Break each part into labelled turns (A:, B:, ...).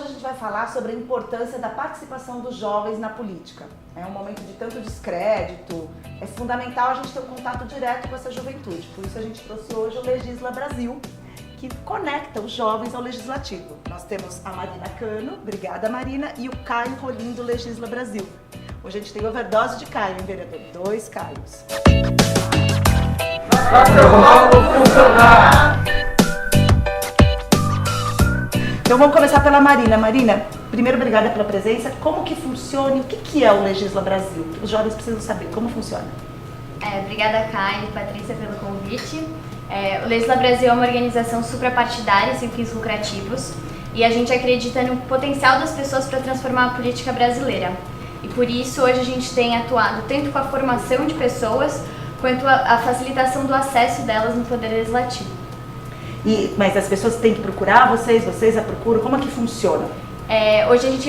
A: a gente vai falar sobre a importância da participação dos jovens na política. É um momento de tanto descrédito, é fundamental a gente ter um contato direto com essa juventude. Por isso a gente trouxe hoje o Legisla Brasil, que conecta os jovens ao legislativo. Nós temos a Marina Cano, obrigada Marina, e o Caio Rolim do Legisla Brasil. Hoje a gente tem overdose de Caio, hein, vereador? 2 Caios. Então vamos começar pela Marina. Marina, primeiro obrigada pela presença. Como que funciona e o que é o Legisla Brasil? Os jovens precisam saber como funciona.
B: Obrigada, Caio e Patrícia, pelo convite. O Legisla Brasil é uma organização suprapartidária sem fins lucrativos e a gente acredita no potencial das pessoas para transformar a política brasileira. E por isso hoje a gente tem atuado tanto com a formação de pessoas quanto a facilitação do acesso delas no Poder Legislativo.
A: Mas as pessoas têm que procurar vocês a procuram? Como é que funciona?
B: Hoje a gente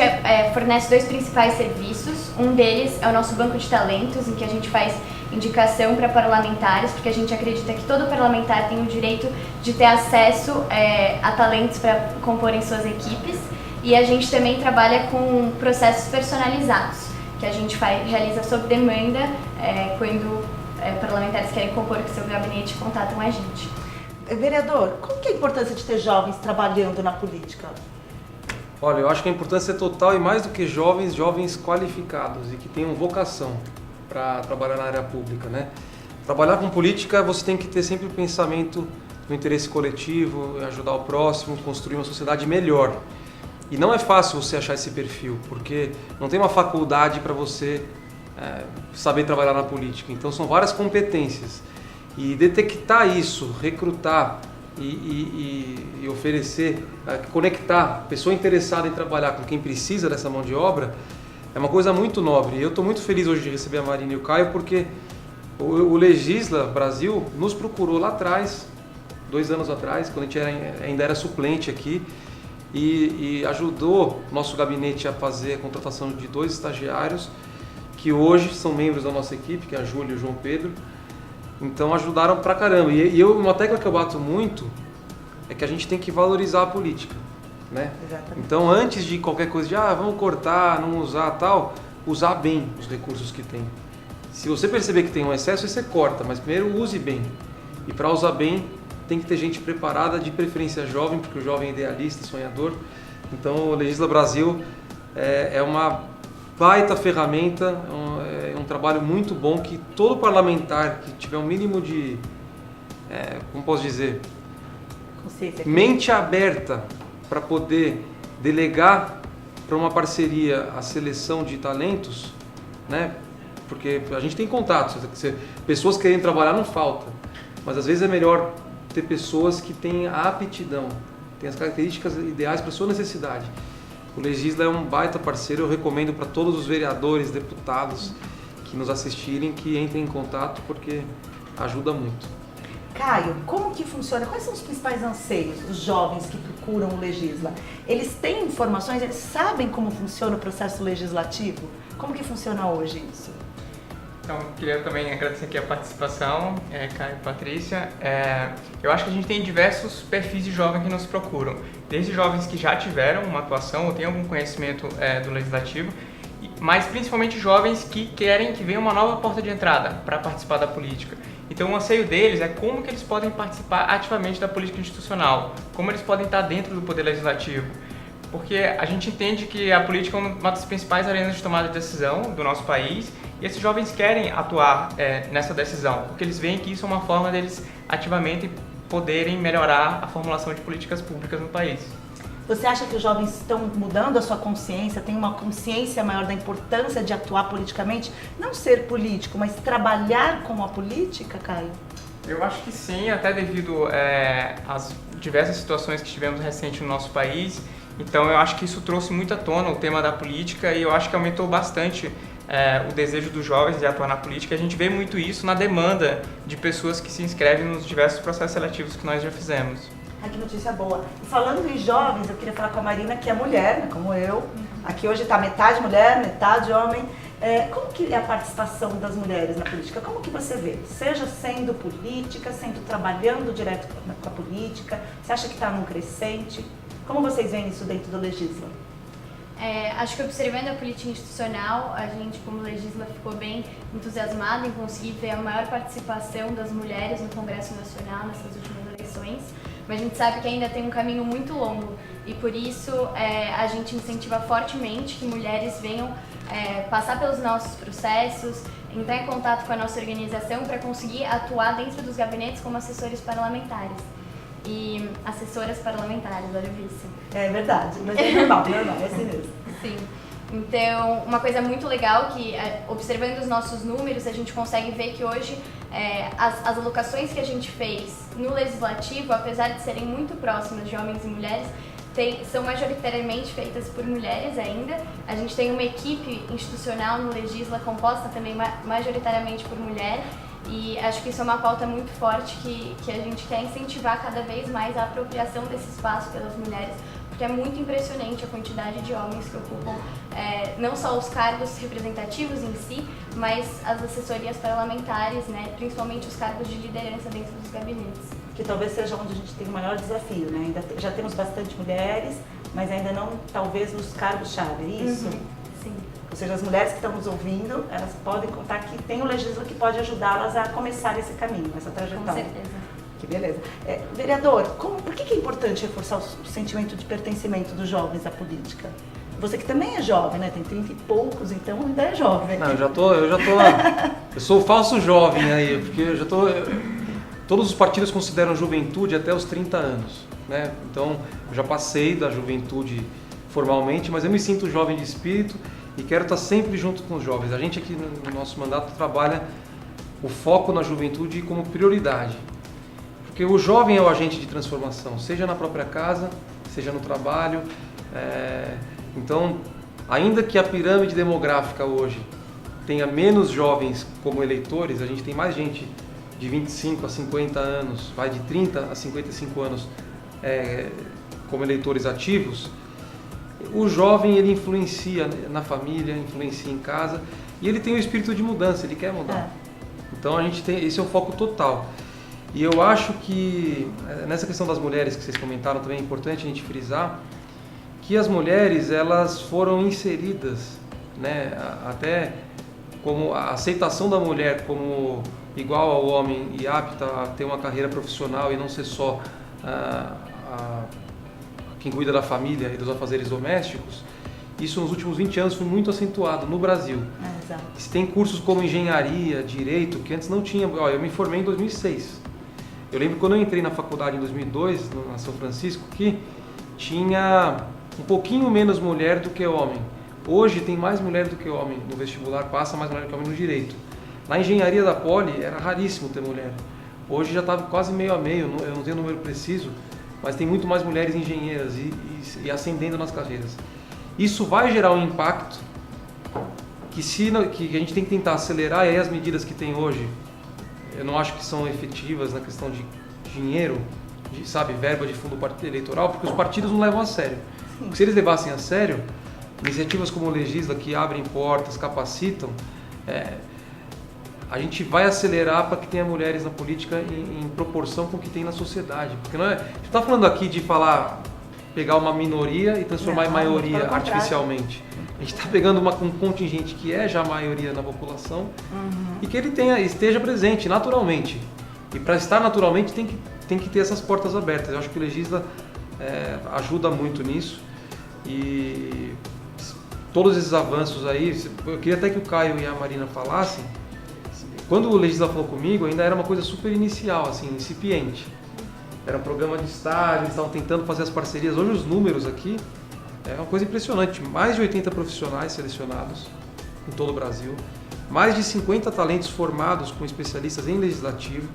B: fornece 2 principais serviços. Um deles é o nosso banco de talentos, em que a gente faz indicação para parlamentares, porque a gente acredita que todo parlamentar tem o direito de ter acesso a talentos para comporem suas equipes. E a gente também trabalha com processos personalizados, que a gente realiza sob demanda quando parlamentares querem compor com seu gabinete e contatam a gente.
A: Vereador, qual que é a importância de ter jovens trabalhando na política?
C: Olha, eu acho que a importância é total e mais do que jovens, jovens qualificados e que tenham vocação para trabalhar na área pública, né? Trabalhar com política, você tem que ter sempre o pensamento no interesse coletivo, ajudar o próximo, construir uma sociedade melhor. E não é fácil você achar esse perfil, porque não tem uma faculdade para você saber trabalhar na política. Então são várias competências. E detectar isso, recrutar e oferecer, conectar a pessoa interessada em trabalhar com quem precisa dessa mão de obra, é uma coisa muito nobre. E eu estou muito feliz hoje de receber a Marina e o Caio, porque o Legisla Brasil nos procurou lá atrás, 2 anos atrás, quando a gente ainda era suplente aqui, e ajudou nosso gabinete a fazer a contratação de 2 estagiários, que hoje são membros da nossa equipe, que é a Júlia e o João Pedro. Então ajudaram pra caramba. E uma tecla que eu bato muito é que a gente tem que valorizar a política, né?
A: Exatamente.
C: Então antes de qualquer coisa de vamos cortar, não usar tal, usar bem os recursos que tem. Se você perceber que tem um excesso, você corta, mas primeiro use bem. E para usar bem tem que ter gente preparada, de preferência jovem, porque o jovem é idealista, sonhador. Então o Legisla Brasil é uma baita ferramenta, é um trabalho muito bom que todo parlamentar que tiver um mínimo de, como posso dizer, mente aberta para poder delegar para uma parceria a seleção de talentos, né? Porque a gente tem contatos, pessoas que querem trabalhar não falta, mas às vezes é melhor ter pessoas que têm a aptidão, têm as características ideais para a sua necessidade. O Legisla é um baita parceiro, eu recomendo para todos os vereadores, deputados que nos assistirem, que entrem em contato, porque ajuda muito.
A: Caio, como que funciona? Quais são os principais anseios dos jovens que procuram o Legisla? Eles têm informações, eles sabem como funciona o processo legislativo? Como que funciona hoje isso?
D: Então, queria também agradecer aqui a participação, Caio e Patrícia. Eu acho que a gente tem diversos perfis de jovens que nos procuram, desde jovens que já tiveram uma atuação ou têm algum conhecimento do legislativo, mas principalmente jovens que querem que venha uma nova porta de entrada para participar da política. Então o anseio deles é como que eles podem participar ativamente da política institucional, como eles podem estar dentro do poder legislativo. Porque a gente entende que a política é uma das principais arenas de tomada de decisão do nosso país e esses jovens querem atuar nessa decisão, porque eles veem que isso é uma forma deles ativamente poderem melhorar a formulação de políticas públicas no país.
A: Você acha que os jovens estão mudando a sua consciência, têm uma consciência maior da importância de atuar politicamente? Não ser político, mas trabalhar com a política, Caio?
D: Eu acho que sim, até devido às diversas situações que tivemos recente no nosso país. Então eu acho que isso trouxe muito à tona o tema da política e eu acho que aumentou bastante o desejo dos jovens de atuar na política. A gente vê muito isso na demanda de pessoas que se inscrevem nos diversos processos seletivos que nós já fizemos.
A: Ai, que notícia boa. E falando em jovens, eu queria falar com a Marina, que é mulher, né, como eu. Aqui hoje está metade mulher, metade homem. Como que é a participação das mulheres na política? Como que você vê? Seja sendo política, trabalhando direto com a política, você acha que está num crescente? Como vocês veem isso dentro do Legisla?
B: Acho que observando a política institucional, a gente como Legisla ficou bem entusiasmado em conseguir ver a maior participação das mulheres no Congresso Nacional nessas últimas eleições, mas a gente sabe que ainda tem um caminho muito longo e por isso a gente incentiva fortemente que mulheres venham passar pelos nossos processos, entrar em contato com a nossa organização para conseguir atuar dentro dos gabinetes como assessores parlamentares. E assessoras parlamentares, olha o vício.
A: É verdade, mas é normal, é assim mesmo.
B: Sim. Então, uma coisa muito legal que, observando os nossos números, a gente consegue ver que hoje as alocações que a gente fez no Legislativo, apesar de serem muito próximas de homens e mulheres, são majoritariamente feitas por mulheres ainda. A gente tem uma equipe institucional no Legisla composta também majoritariamente por mulher. E acho que isso é uma pauta muito forte que a gente quer incentivar cada vez mais a apropriação desse espaço pelas mulheres, porque é muito impressionante a quantidade de homens que ocupam não só os cargos representativos em si, mas as assessorias parlamentares, né, principalmente os cargos de liderança dentro dos gabinetes.
A: Que talvez seja onde a gente tem o maior desafio, né? Já temos bastante mulheres, mas ainda não, talvez, nos cargos-chave, é isso?
B: Uhum, sim.
A: Ou seja, as mulheres que estão nos ouvindo, elas podem contar que tem o Legisla que pode ajudá-las a começar esse caminho, essa trajetória.
B: Com certeza.
A: Que beleza. Vereador, por que é importante reforçar o sentimento de pertencimento dos jovens à política? Você que também é jovem, né? Tem 30 e poucos, então ainda é jovem.
C: Não, eu sou o falso jovem aí, porque todos os partidos consideram juventude até os 30 anos, né? Então, eu já passei da juventude formalmente, mas eu me sinto jovem de espírito e quero estar sempre junto com os jovens. A gente aqui no nosso mandato trabalha o foco na juventude como prioridade. Porque o jovem é o agente de transformação, seja na própria casa, seja no trabalho. Então, ainda que a pirâmide demográfica hoje tenha menos jovens como eleitores, a gente tem mais gente de 25 a 50 anos, vai de 30 a 55 anos como eleitores ativos. O jovem, ele influencia na família, influencia em casa e ele tem o espírito de mudança, ele quer mudar. Então a gente tem, esse é o foco total. E eu acho que nessa questão das mulheres que vocês comentaram também é importante a gente frisar que as mulheres, elas foram inseridas, né, até como a aceitação da mulher como igual ao homem e apta a ter uma carreira profissional e não ser só quem cuida da família e dos afazeres domésticos, isso nos últimos 20 anos foi muito acentuado no Brasil.
A: Exato.
C: Se tem cursos como engenharia, direito, que antes não tinha. Eu me formei em 2006. Eu lembro quando eu entrei na faculdade em 2002, na São Francisco, que tinha um pouquinho menos mulher do que homem. Hoje tem mais mulher do que homem no vestibular, passa mais mulher do que homem no direito. Na engenharia da Poli era raríssimo ter mulher. Hoje já está quase meio a meio, eu não tenho o número preciso, mas tem muito mais mulheres engenheiras e ascendendo nas carreiras. Isso vai gerar um impacto que a gente tem que tentar acelerar, e aí as medidas que tem hoje, eu não acho que são efetivas na questão de dinheiro, verba de fundo eleitoral, porque os partidos não levam a sério. Porque se eles levassem a sério, iniciativas como o Legisla, que abrem portas, capacitam, a gente vai acelerar para que tenha mulheres na política em proporção com o que tem na sociedade. Porque a gente está falando aqui de pegar uma minoria e transformar em maioria artificialmente. A gente está pegando um contingente que é já a maioria na população e que ele esteja presente naturalmente. E para estar naturalmente tem que ter essas portas abertas. Eu acho que o Legisla ajuda muito nisso. E todos esses avanços aí, eu queria até que o Caio e a Marina falassem. Quando o Legisla falou comigo, ainda era uma coisa super inicial, assim, incipiente. Era um programa de estágio, eles estavam tentando fazer as parcerias. Hoje os números aqui é uma coisa impressionante. Mais de 80 profissionais selecionados em todo o Brasil. Mais de 50 talentos formados com especialistas em legislativo.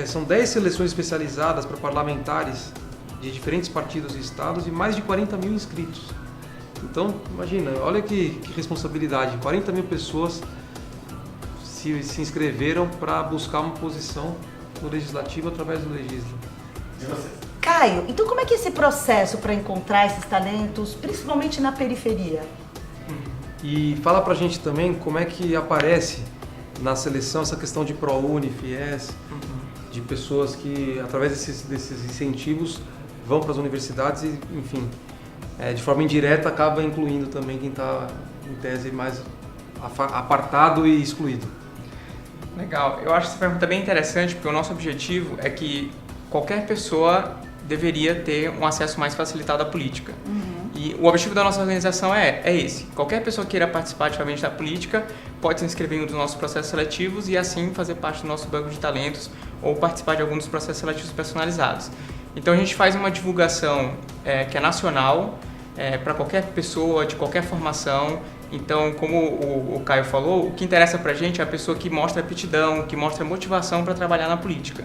C: São 10 seleções especializadas para parlamentares de diferentes partidos e estados e mais de 40 mil inscritos. Então, imagina, olha que responsabilidade. 40 mil pessoas se inscreveram para buscar uma posição no Legislativo através do Legisla.
E: E você?
A: Caio, então como é que é esse processo para encontrar esses talentos, principalmente na periferia?
C: E fala pra gente também como é que aparece na seleção essa questão de ProUni, FIES, de pessoas que, através desses incentivos, vão para as universidades e, enfim, de forma indireta acaba incluindo também quem está, em tese, mais apartado e excluído.
D: Legal. Eu acho essa pergunta bem interessante, porque o nosso objetivo é que qualquer pessoa deveria ter um acesso mais facilitado à política. E o objetivo da nossa organização é esse. Qualquer pessoa que queira participar ativamente da política pode se inscrever em um dos nossos processos seletivos e assim fazer parte do nosso banco de talentos ou participar de algum dos processos seletivos personalizados. Então a gente faz uma divulgação que é nacional, para qualquer pessoa, de qualquer formação. Então, como o Caio falou, o que interessa pra gente é a pessoa que mostra aptidão, que mostra motivação para trabalhar na política.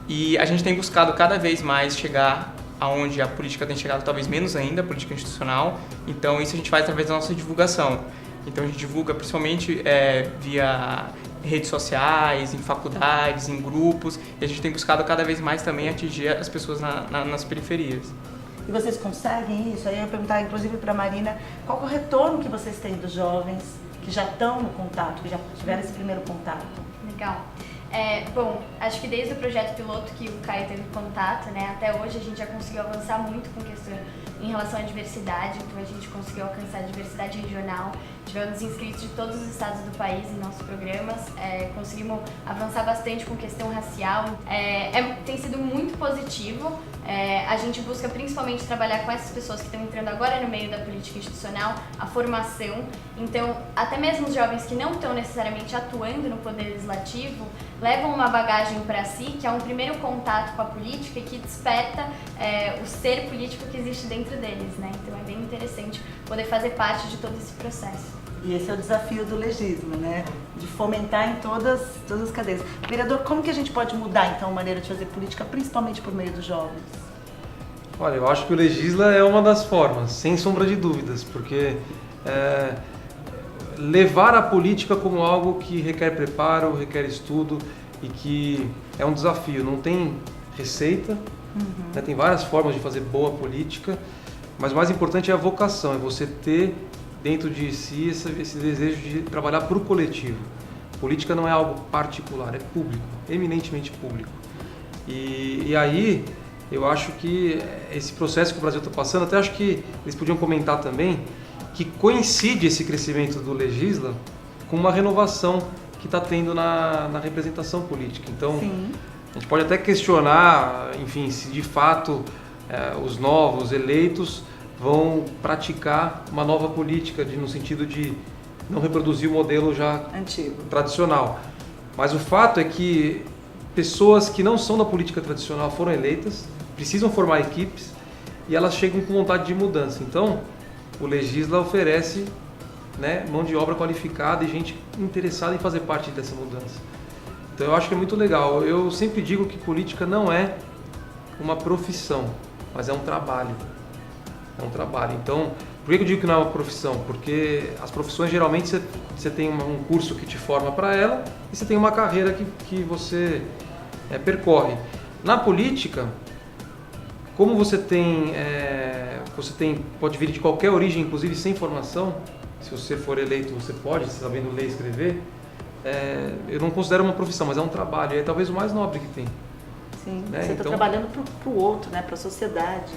D: E a gente tem buscado cada vez mais chegar aonde a política tem chegado, talvez menos ainda, a política institucional. Então, isso a gente faz através da nossa divulgação. Então, a gente divulga principalmente via redes sociais, em faculdades, em grupos. E a gente tem buscado cada vez mais também atingir as pessoas nas periferias.
A: E vocês conseguem isso? Aí eu ia perguntar, inclusive, para a Marina, qual que é o retorno que vocês têm dos jovens que já estão no contato, que já tiveram esse primeiro contato?
B: Legal. Bom, acho que desde o projeto piloto que o Caio teve contato, né, até hoje a gente já conseguiu avançar muito com questão em relação à diversidade, então a gente conseguiu alcançar a diversidade regional, tivemos inscritos de todos os estados do país em nossos programas, conseguimos avançar bastante com questão racial, tem sido muito positivo. A gente busca principalmente trabalhar com essas pessoas que estão entrando agora no meio da política institucional, a formação. Então, até mesmo os jovens que não estão necessariamente atuando no poder legislativo, levam uma bagagem para si, que é um primeiro contato com a política e que desperta o ser político que existe dentro deles, né? Então é bem interessante poder fazer parte de todo esse processo.
A: E esse é o desafio do Legisla, né? De fomentar em todas as cadeias. Vereador, como que a gente pode mudar, então, a maneira de fazer política, principalmente por meio dos jovens?
C: Olha, eu acho que o Legisla é uma das formas, sem sombra de dúvidas, porque levar a política como algo que requer preparo, requer estudo e que é um desafio. Não tem receita, né? Tem várias formas de fazer boa política, mas o mais importante é a vocação, é você ter dentro de si esse desejo de trabalhar para o coletivo. Política não é algo particular, é público, eminentemente público. E aí eu acho que esse processo que o Brasil está passando, até acho que eles podiam comentar também, que coincide esse crescimento do Legisla com uma renovação que está tendo na representação política. Então, sim, a gente pode até questionar, enfim, se de fato os novos eleitos vão praticar uma nova política, no sentido de não reproduzir o modelo já
A: antigo,
C: tradicional. Mas o fato é que pessoas que não são da política tradicional foram eleitas, precisam formar equipes e elas chegam com vontade de mudança. Então, o Legisla oferece, né, mão de obra qualificada e gente interessada em fazer parte dessa mudança. Então, eu acho que é muito legal. Eu sempre digo que política não é uma profissão, mas é um trabalho. É um trabalho. Então, por que eu digo que não é uma profissão? Porque as profissões, geralmente, você tem um curso que te forma para ela e você tem uma carreira que você percorre. Na política, como você pode vir de qualquer origem, inclusive sem formação, se você for eleito, você pode, sabendo ler e escrever, eu não considero uma profissão, mas é um trabalho, é talvez o mais nobre que tem.
A: Sim, né? Você está trabalhando para o outro, né? Para a sociedade.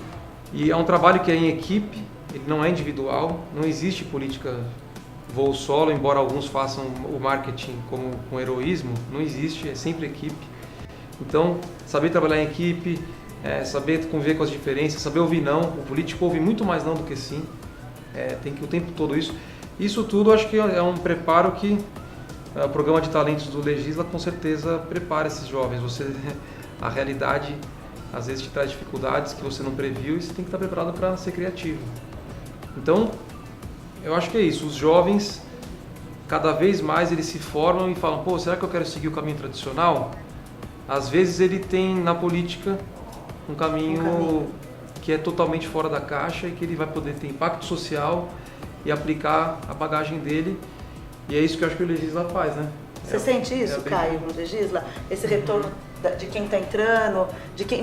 A: E
C: é um trabalho que é em equipe, ele não é individual, não existe política voo solo, embora alguns façam o marketing com heroísmo, não existe, é sempre equipe. Então, saber trabalhar em equipe, saber conviver com as diferenças, saber ouvir não, o político ouve muito mais não do que sim, tem que o tempo todo isso. Isso tudo acho que é um preparo que o programa de talentos do Legisla com certeza prepara esses jovens. A realidade às vezes te traz dificuldades que você não previu e você tem que estar preparado para ser criativo. Então, eu acho que é isso. Os jovens, cada vez mais eles se formam e falam, pô, será que eu quero seguir o caminho tradicional? Às vezes ele tem na política um caminho que é totalmente fora da caixa e que ele vai poder ter impacto social e aplicar a bagagem dele. E é isso que eu acho que o Legisla faz, né?
A: Você sente isso, Caio, no Legisla? Esse retorno de quem está entrando,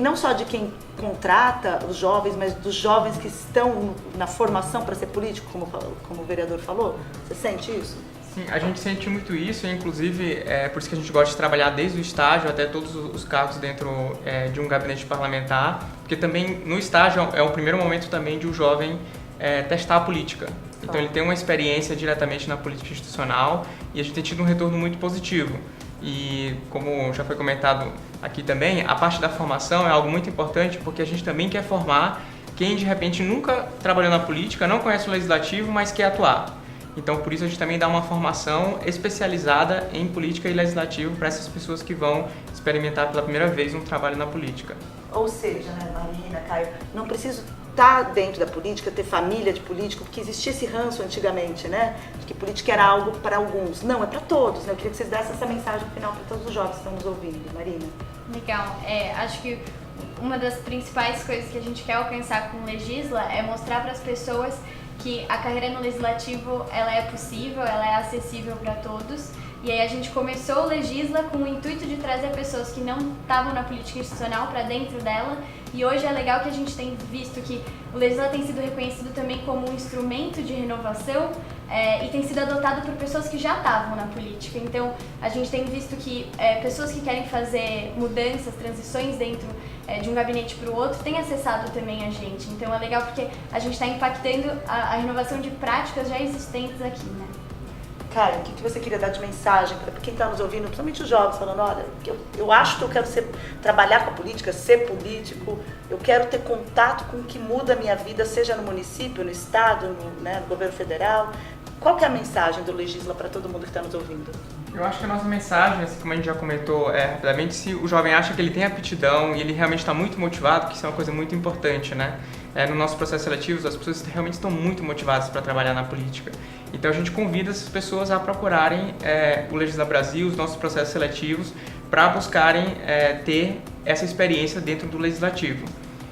A: não só de quem contrata os jovens, mas dos jovens que estão na formação para ser político, como o vereador falou? Você sente isso?
D: Sim, a gente sente muito isso, inclusive por isso que a gente gosta de trabalhar desde o estágio até todos os cargos dentro de um gabinete parlamentar, porque porque também no estágio é o primeiro momento também de o jovem testar a política. Então ele tem uma experiência diretamente na política institucional e a gente tem tido um retorno muito positivo. E como já foi comentado aqui também, a parte da formação é algo muito importante porque a gente também quer formar quem de repente nunca trabalhou na política, não conhece o legislativo, mas quer atuar. Então por isso a gente também dá uma formação especializada em política e legislativo para essas pessoas que vão experimentar pela primeira vez um trabalho na política.
A: Ou seja, né, Marina, Caio, não preciso estar dentro da política, ter família de político, porque existia esse ranço antigamente, né? De que política era algo para alguns. Não, é para todos, né? Eu queria que vocês dessem essa mensagem final para todos os jovens que estão nos ouvindo. Marina.
B: Legal. Acho que uma das principais coisas que a gente quer alcançar com o Legisla é mostrar para as pessoas que a carreira no legislativo ela é possível, ela é acessível para todos. E aí a gente começou o Legisla com o intuito de trazer pessoas que não estavam na política institucional para dentro dela. E hoje é legal que a gente tem visto que o Legisla tem sido reconhecido também como um instrumento de renovação e tem sido adotado por pessoas que já estavam na política. Então a gente tem visto que pessoas que querem fazer mudanças, transições dentro de um gabinete para o outro têm acessado também a gente. Então é legal porque a gente está impactando a renovação de práticas já existentes aqui, né?
A: Caio, o que você queria dar de mensagem para quem está nos ouvindo, principalmente os jovens, falando, olha, eu acho que eu quero trabalhar com a política, ser político, eu quero ter contato com o que muda a minha vida, seja no município, no estado, no governo federal. Qual que é a mensagem do Legisla para todo mundo que está nos ouvindo?
D: Eu acho que a nossa mensagem, assim como a gente já comentou rapidamente, se o jovem acha que ele tem aptidão e ele realmente está muito motivado, que isso é uma coisa muito importante, né? No nosso processo seletivo, as pessoas realmente estão muito motivadas para trabalhar na política. Então a gente convida essas pessoas a procurarem o Legisla Brasil, os nossos processos seletivos, para buscarem ter essa experiência dentro do legislativo.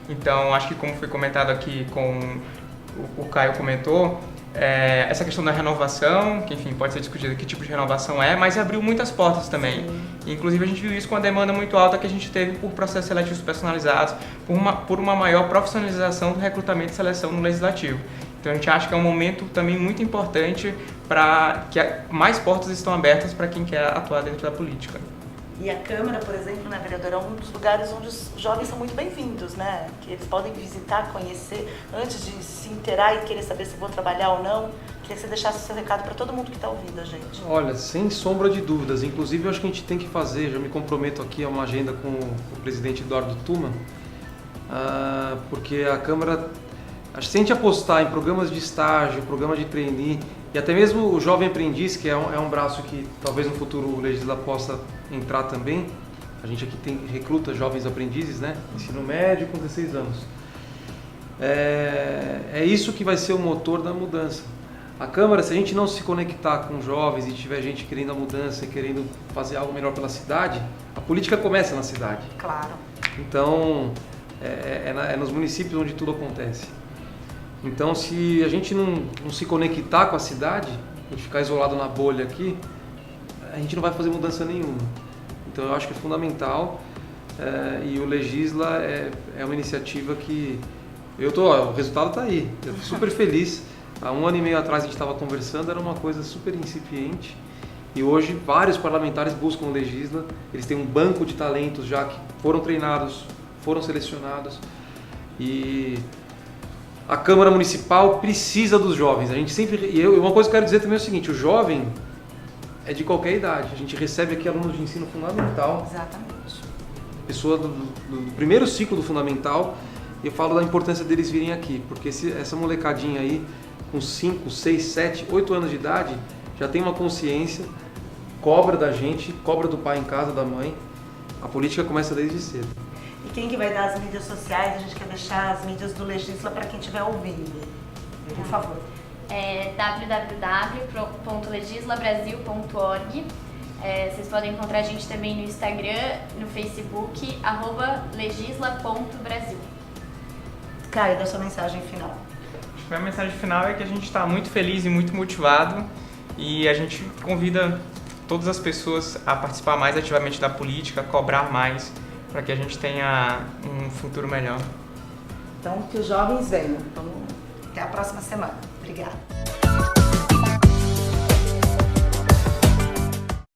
D: Então acho que como foi comentado aqui com o Caio comentou, essa questão da renovação, que enfim pode ser discutida que tipo de renovação mas abriu muitas portas também. Inclusive a gente viu isso com a demanda muito alta que a gente teve por processos seletivos personalizados, por uma maior profissionalização do recrutamento e seleção no legislativo. Então a gente acha que é um momento também muito importante para que mais portas estão abertas para quem quer atuar dentro da política.
A: E a Câmara, por exemplo, né, vereadora, é um dos lugares onde os jovens são muito bem-vindos, né? Que eles podem visitar, conhecer, antes de se inteirar e querer saber se vou trabalhar ou não. Queria que você deixasse o seu recado para todo mundo que está ouvindo a gente.
C: Olha, sem sombra de dúvidas. Inclusive, eu acho que a gente tem que fazer, já me comprometo aqui a uma agenda com o presidente Eduardo Tuman, porque a Câmara, acho que se a gente apostar em programas de estágio, programa de trainee, e até mesmo o Jovem Aprendiz, que é um braço que talvez no futuro o Legisla possa entrar também. A gente aqui recruta jovens aprendizes, né? Ensino médio com 16 anos. É isso que vai ser o motor da mudança. A Câmara, se a gente não se conectar com jovens e tiver gente querendo a mudança e querendo fazer algo melhor pela cidade, a política começa na cidade.
A: Claro.
C: Então, é nos municípios onde tudo acontece. Então, se a gente não se conectar com a cidade, a gente ficar isolado na bolha aqui, a gente não vai fazer mudança nenhuma. Então, eu acho que é fundamental e o Legisla é uma iniciativa que... o resultado está aí, eu estou super feliz. Há 1 ano e meio atrás a gente estava conversando, era uma coisa super incipiente. E hoje vários parlamentares buscam o Legisla, eles têm um banco de talentos já que foram treinados, foram selecionados. E a Câmara Municipal precisa dos jovens. A gente sempre, uma coisa que eu quero dizer também é o seguinte, o jovem é de qualquer idade. A gente recebe aqui alunos de ensino fundamental.
A: Exatamente.
C: Pessoa do primeiro ciclo do fundamental. E eu falo da importância deles virem aqui, porque essa molecadinha aí, com 5, 6, 7, 8 anos de idade, já tem uma consciência, cobra da gente, cobra do pai em casa, da mãe. A política começa desde cedo.
A: E quem que vai dar as mídias sociais? A gente quer deixar as mídias do Legisla para quem estiver ouvindo. Por favor.
B: www.legislabrasil.org. Vocês podem encontrar a gente também no Instagram, no Facebook, @legisla.brasil.
A: Caio, dá sua mensagem final.
D: A minha mensagem final é que a gente está muito feliz e muito motivado e a gente convida todas as pessoas a participar mais ativamente da política, a cobrar mais, para que a gente tenha um futuro melhor.
A: Então, que os jovens venham. Então, até a próxima semana. Obrigada.